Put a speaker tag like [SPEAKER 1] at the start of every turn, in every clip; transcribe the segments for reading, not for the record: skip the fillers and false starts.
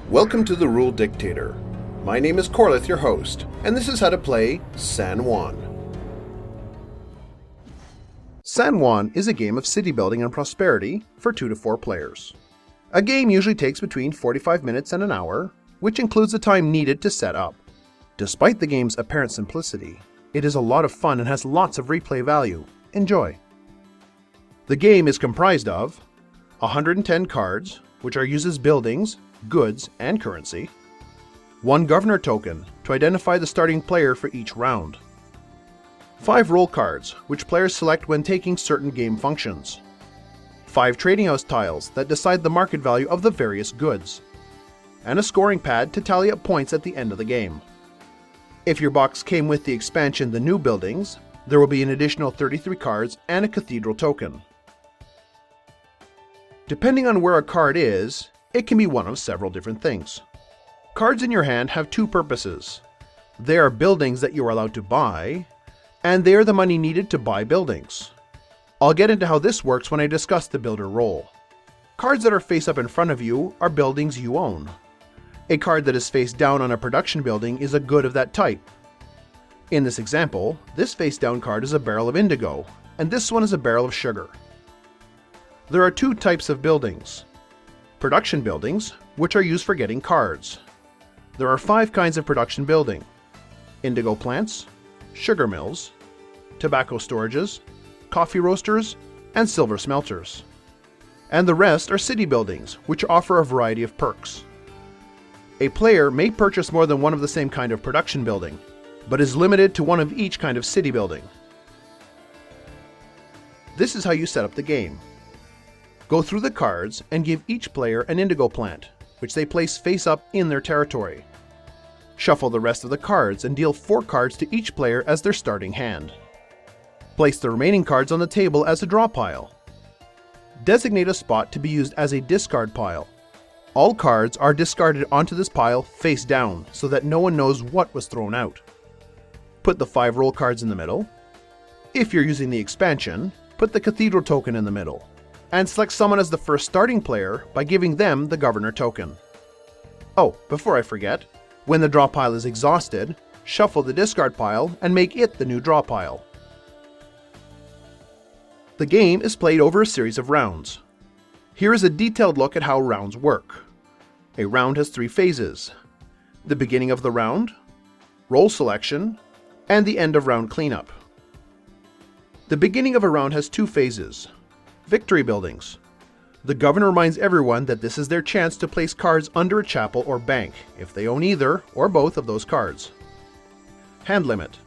[SPEAKER 1] Welcome to the Rule Dictator. My name is Corlith, your host, and this is how to play San Juan. San Juan is a game of city building and prosperity for 2 to 4 players. A game usually takes between 45 minutes and an hour, which includes the time needed to set up. Despite the game's apparent simplicity, it is a lot of fun and has lots of replay value. Enjoy! The game is comprised of 110 cards, which are used as buildings, goods, and currency. 1 governor token to identify the starting player for each round. 5 role cards, which players select when taking certain game functions. 5 trading house tiles that decide the market value of the various goods. And a scoring pad to tally up points at the end of the game. If your box came with the expansion The New Buildings, there will be an additional 33 cards and a cathedral token. Depending on where a card is, it can be one of several different things. Cards in your hand have 2 purposes. They are buildings that you are allowed to buy, and they are the money needed to buy buildings. I'll get into how this works when I discuss the builder role. Cards that are face up in front of you are buildings you own. A card that is face down on a production building is a good of that type. In this example, this face down card is a barrel of indigo, and this one is a barrel of sugar. There are 2 types of buildings. Production buildings, which are used for getting cards. There are 5 kinds of production building: indigo plants, sugar mills, tobacco storages, coffee roasters, and silver smelters. And the rest are city buildings, which offer a variety of perks. A player may purchase more than one of the same kind of production building, but is limited to one of each kind of city building. This is how you set up the game. Go through the cards and give each player an indigo plant, which they place face up in their territory. Shuffle the rest of the cards and deal 4 cards to each player as their starting hand. Place the remaining cards on the table as a draw pile. Designate a spot to be used as a discard pile. All cards are discarded onto this pile face down so that no one knows what was thrown out. Put the 5 roll cards in the middle. If you're using the expansion, put the cathedral token in the middle, and select someone as the first starting player by giving them the governor token. Oh, before I forget, when the draw pile is exhausted, shuffle the discard pile and make it the new draw pile. The game is played over a series of rounds. Here is a detailed look at how rounds work. A round has 3 phases: the beginning of the round, role selection, and the end of round cleanup. The beginning of a round has 2 phases. Victory buildings. The governor reminds everyone that this is their chance to place cards under a chapel or bank, if they own either or both of those cards. Hand limit.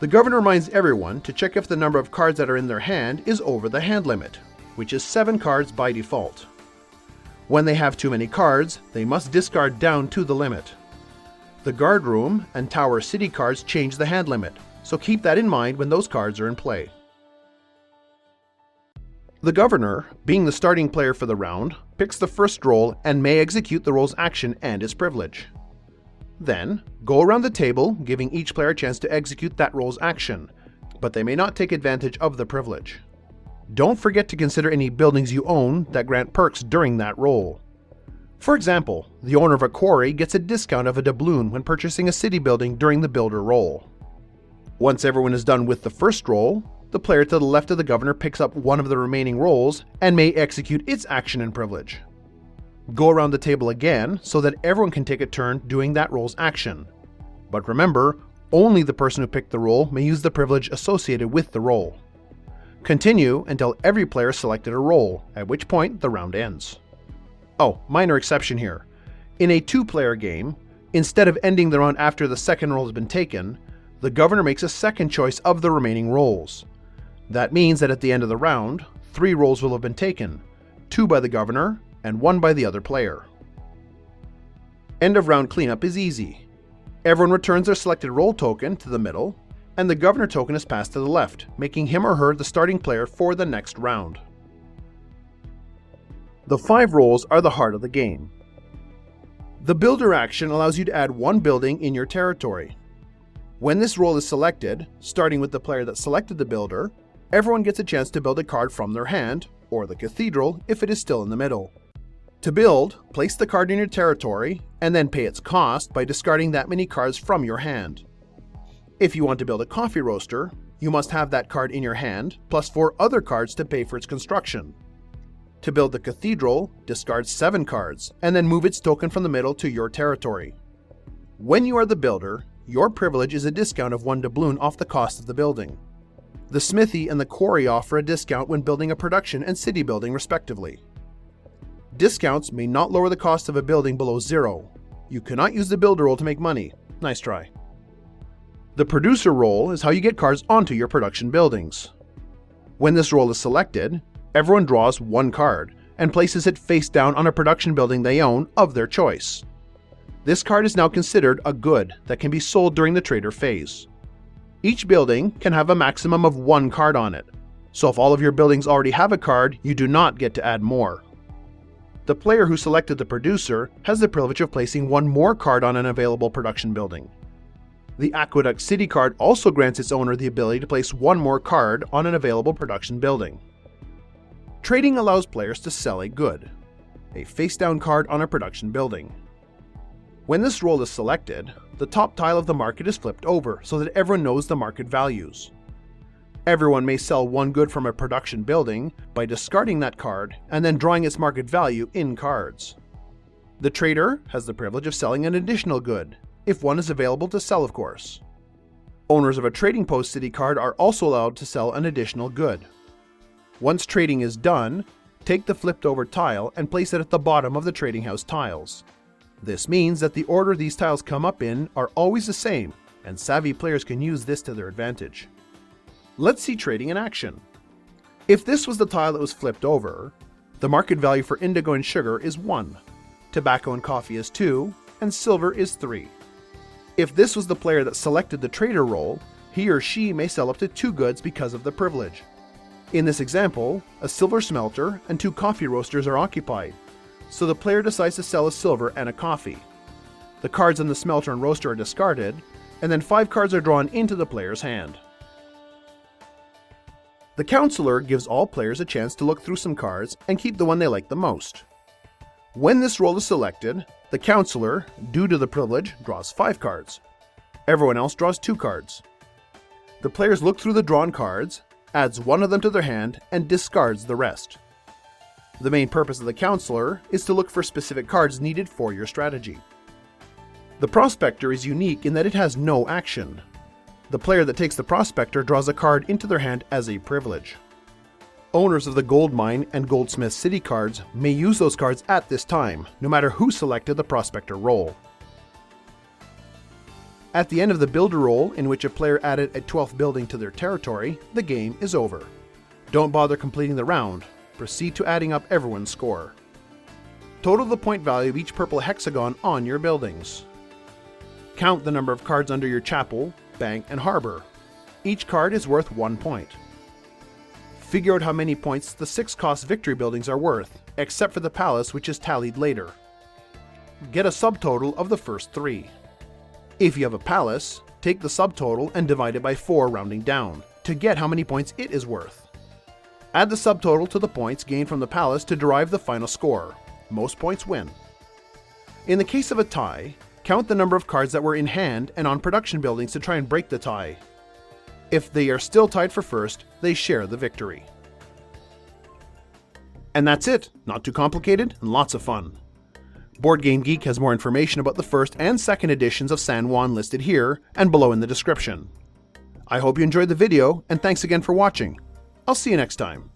[SPEAKER 1] The governor reminds everyone to check if the number of cards that are in their hand is over the hand limit, which is 7 cards by default. When they have too many cards, they must discard down to the limit. The guard room and tower city cards change the hand limit, so keep that in mind when those cards are in play. The governor, being the starting player for the round, picks the first roll and may execute the roll's action and its privilege. Then, go around the table, giving each player a chance to execute that roll's action, but they may not take advantage of the privilege. Don't forget to consider any buildings you own that grant perks during that roll. For example, the owner of a quarry gets a discount of a doubloon when purchasing a city building during the builder roll. Once everyone is done with the first roll, the player to the left of the governor picks up one of the remaining rolls and may execute its action and privilege. Go around the table again so that everyone can take a turn doing that roll's action. But remember, only the person who picked the roll may use the privilege associated with the roll. Continue until every player selected a roll, at which point the round ends. Oh, minor exception here. In a 2-player game, instead of ending the round after the second roll has been taken, the governor makes a second choice of the remaining rolls. That means that at the end of the round, 3 rolls will have been taken, 2 by the governor and 1 by the other player. End of round cleanup is easy. Everyone returns their selected roll token to the middle, and the governor token is passed to the left, making him or her the starting player for the next round. The 5 rolls are the heart of the game. The builder action allows you to add 1 building in your territory. When this roll is selected, starting with the player that selected the builder, everyone gets a chance to build a card from their hand, or the cathedral if it is still in the middle. To build, place the card in your territory and then pay its cost by discarding that many cards from your hand. If you want to build a coffee roaster, you must have that card in your hand, plus 4 other cards to pay for its construction. To build the cathedral, discard 7 cards, and then move its token from the middle to your territory. When you are the builder, your privilege is a discount of 1 doubloon off the cost of the building. The smithy and the quarry offer a discount when building a production and city building respectively. Discounts may not lower the cost of a building below 0. You cannot use the builder role to make money. Nice try. The producer role is how you get cards onto your production buildings. When this role is selected, everyone draws 1 card and places it face down on a production building they own of their choice. This card is now considered a good that can be sold during the trader phase. Each building can have a maximum of 1 card on it, so if all of your buildings already have a card, you do not get to add more. The player who selected the producer has the privilege of placing 1 more card on an available production building. The Aqueduct City card also grants its owner the ability to place 1 more card on an available production building. Trading allows players to sell a good, a face-down card on a production building. When this role is selected, the top tile of the market is flipped over so that everyone knows the market values. Everyone may sell 1 good from a production building by discarding that card and then drawing its market value in cards. The trader has the privilege of selling an additional good, if one is available to sell, of course. Owners of a Trading Post City card are also allowed to sell an additional good. Once trading is done, take the flipped over tile and place it at the bottom of the trading house tiles. This means that the order these tiles come up in are always the same, and savvy players can use this to their advantage. Let's see trading in action. If this was the tile that was flipped over, the market value for indigo and sugar is 1, tobacco and coffee is 2, and silver is 3. If this was the player that selected the trader role, he or she may sell up to 2 goods because of the privilege. In this example, a silver smelter and 2 coffee roasters are occupied, so the player decides to sell a silver and a coffee. The cards on the smelter and roaster are discarded, and then 5 cards are drawn into the player's hand. The counselor gives all players a chance to look through some cards and keep the one they like the most. When this role is selected, the counselor, due to the privilege, draws 5 cards. Everyone else draws 2 cards. The players look through the drawn cards, adds 1 of them to their hand, and discards the rest. The main purpose of the counselor is to look for specific cards needed for your strategy. The prospector is unique in that it has no action. The player that takes the prospector draws a card into their hand as a privilege. Owners of the Gold Mine and Goldsmith City cards may use those cards at this time, no matter who selected the prospector role. At the end of the builder role, in which a player added a 12th building to their territory, the game is over. Don't bother completing the round. Proceed to adding up everyone's score. Total the point value of each purple hexagon on your buildings. Count the number of cards under your chapel, bank, and harbor. Each card is worth 1 point. Figure out how many points the 6-cost victory buildings are worth, except for the palace, which is tallied later. Get a subtotal of the first 3. If you have a palace, take the subtotal and divide it by 4 rounding down, to get how many points it is worth. Add the subtotal to the points gained from the palace to derive the final score. Most points win. In the case of a tie, count the number of cards that were in hand and on production buildings to try and break the tie. If they are still tied for first, they share the victory. And that's it. Not too complicated and lots of fun. Board Game Geek has more information about the first and second editions of San Juan listed here and below in the description. I hope you enjoyed the video, and thanks again for watching. I'll see you next time.